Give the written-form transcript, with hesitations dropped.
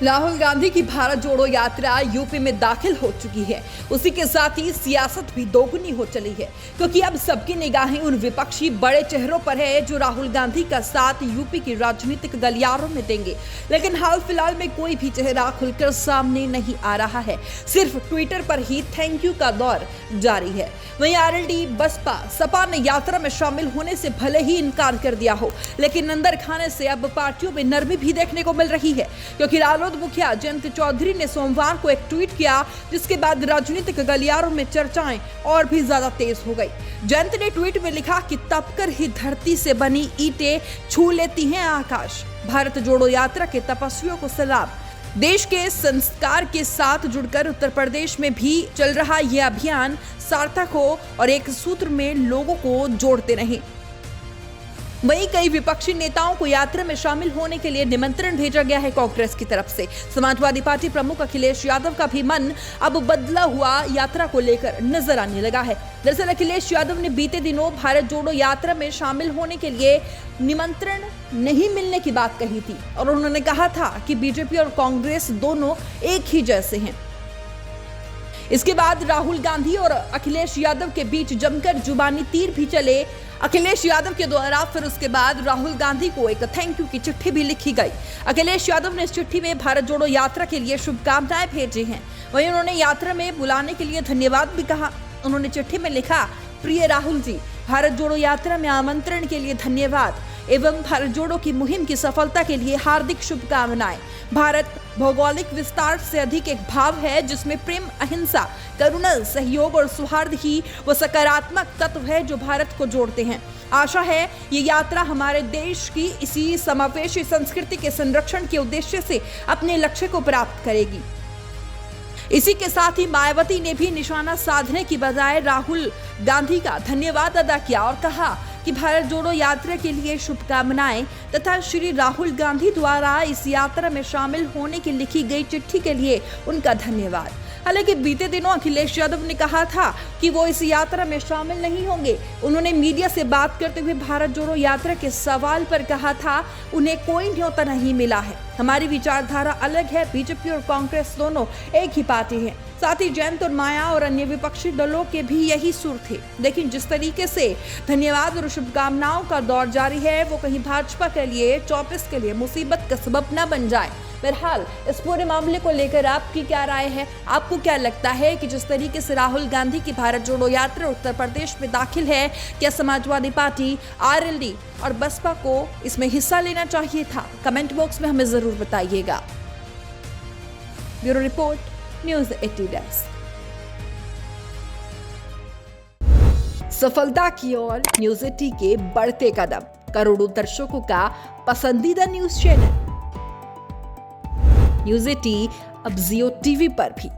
राहुल गांधी की भारत जोड़ो यात्रा यूपी में दाखिल हो चुकी है। उसी के साथ ही सियासत भी दोगुनी हो चली है, क्योंकि अब सबकी निगाहें उन विपक्षी बड़े चेहरों पर है जो राहुल गांधी का साथ यूपी की राजनीतिक गलियारों में देंगे। लेकिन हाल फिलहाल में कोई भी चेहरा खुलकर सामने नहीं आ रहा है, सिर्फ ट्विटर पर ही थैंक यू का दौर जारी है। वहीं आरएलडी, बसपा, सपा ने यात्रा में शामिल होने से भले ही इनकार कर दिया हो, लेकिन अंदर खाने से अब पार्टियों में नरमी भी देखने को मिल रही है, क्योंकि मुखिया जयंत चौधरी ने सोमवार को एक ट्वीट किया, जिसके बाद राजनीतिक गलियारों में चर्चाएं और भी ज्यादा तेज हो गई। जयंत ने ट्वीट में लिखा कि तपकर ही धरती से बनी ईंटें छू लेती हैं आकाश। भारत जोड़ो यात्रा के तपस्वियों को सलाम। देश के संस्कार के साथ जुड़कर उत्तर प्रदेश में भी चल रहा यह अभियान सार्थक हो और एक सूत्र में लोगों को जोड़ते रहें। वहीं कई विपक्षी नेताओं को यात्रा में शामिल होने के लिए निमंत्रण भेजा गया है कांग्रेस की तरफ से। समाजवादी पार्टी प्रमुख अखिलेश यादव का भी मन अब बदला हुआ यात्रा को लेकर नजर आने लगा है। दरअसल अखिलेश यादव ने बीते दिनों भारत जोड़ो यात्रा में शामिल होने के लिए निमंत्रण नहीं मिलने की बात कही थी और उन्होंने कहा था कि बीजेपी और कांग्रेस दोनों एक ही जैसे हैं। इसके बाद राहुल गांधी और अखिलेश यादव के बीच जमकर जुबानी तीर भी चले। अखिलेश यादव के द्वारा फिर उसके बाद राहुल गांधी को एक थैंक यू की चिट्ठी भी लिखी गई। अखिलेश यादव ने इस चिट्ठी में भारत जोड़ो यात्रा के लिए शुभकामनाएं भेजी हैं। वहीं उन्होंने यात्रा में बुलाने के लिए धन्यवाद भी कहा। उन्होंने चिट्ठी में लिखा, प्रिय राहुल जी, भारत जोड़ो यात्रा में आमंत्रण के लिए धन्यवाद एवं भारत जोड़ो की मुहिम की सफलता के लिए हार्दिक शुभकामनाएं। भारत भौगोलिक विस्तार से अधिक एक भाव है जिसमें प्रेम, अहिंसा, करुणा, सहयोग और सौहार्द ही वो सकारात्मक तत्व है जो भारत को जोड़ते हैं। आशा है ये यात्रा हमारे देश की इसी समावेशी संस्कृति के संरक्षण के उद्देश्य से अपने लक्ष्य को प्राप्त करेगी। इसी के साथ ही मायावती ने भी निशाना साधने की बजाय राहुल गांधी का धन्यवाद अदा किया और कहा कि भारत जोड़ो यात्रा के लिए शुभकामनाएं तथा श्री राहुल गांधी द्वारा इस यात्रा में शामिल होने की लिखी गई चिट्ठी के लिए उनका धन्यवाद। हालांकि बीते दिनों अखिलेश यादव ने कहा था कि वो इस यात्रा में शामिल नहीं होंगे। उन्होंने मीडिया से बात करते हुए भारत जोड़ो यात्रा के सवाल पर कहा था, उन्हें कोई न्योता नहीं मिला है, हमारी विचारधारा अलग है। बीजेपी और कांग्रेस दोनों एक ही पार्टी है। साथ ही जयंत और माया और अन्य विपक्षी दलों के भी यही सुर थे। लेकिन जिस तरीके से धन्यवाद और शुभकामनाओं का दौर जारी है, वो कहीं भाजपा के लिए, चौपिस के लिए मुसीबत का सबब न बन जाए। बहरहाल इस पूरे मामले को लेकर आपकी क्या राय है? आपको क्या लगता है कि जिस तरीके से राहुल गांधी की भारत जोड़ो यात्रा उत्तर प्रदेश में दाखिल है, क्या समाजवादी पार्टी, आरएलडी और बसपा को इसमें हिस्सा लेना चाहिए था? कमेंट बॉक्स में हमें जरूर बताइएगा। Bureau report, news 80 desk. सफलता की ओर न्यूज़ 80 के बढ़ते कदम, करोड़ों दर्शकों का पसंदीदा न्यूज चैनल न्यूज़ 80 अब जियो टीवी पर भी।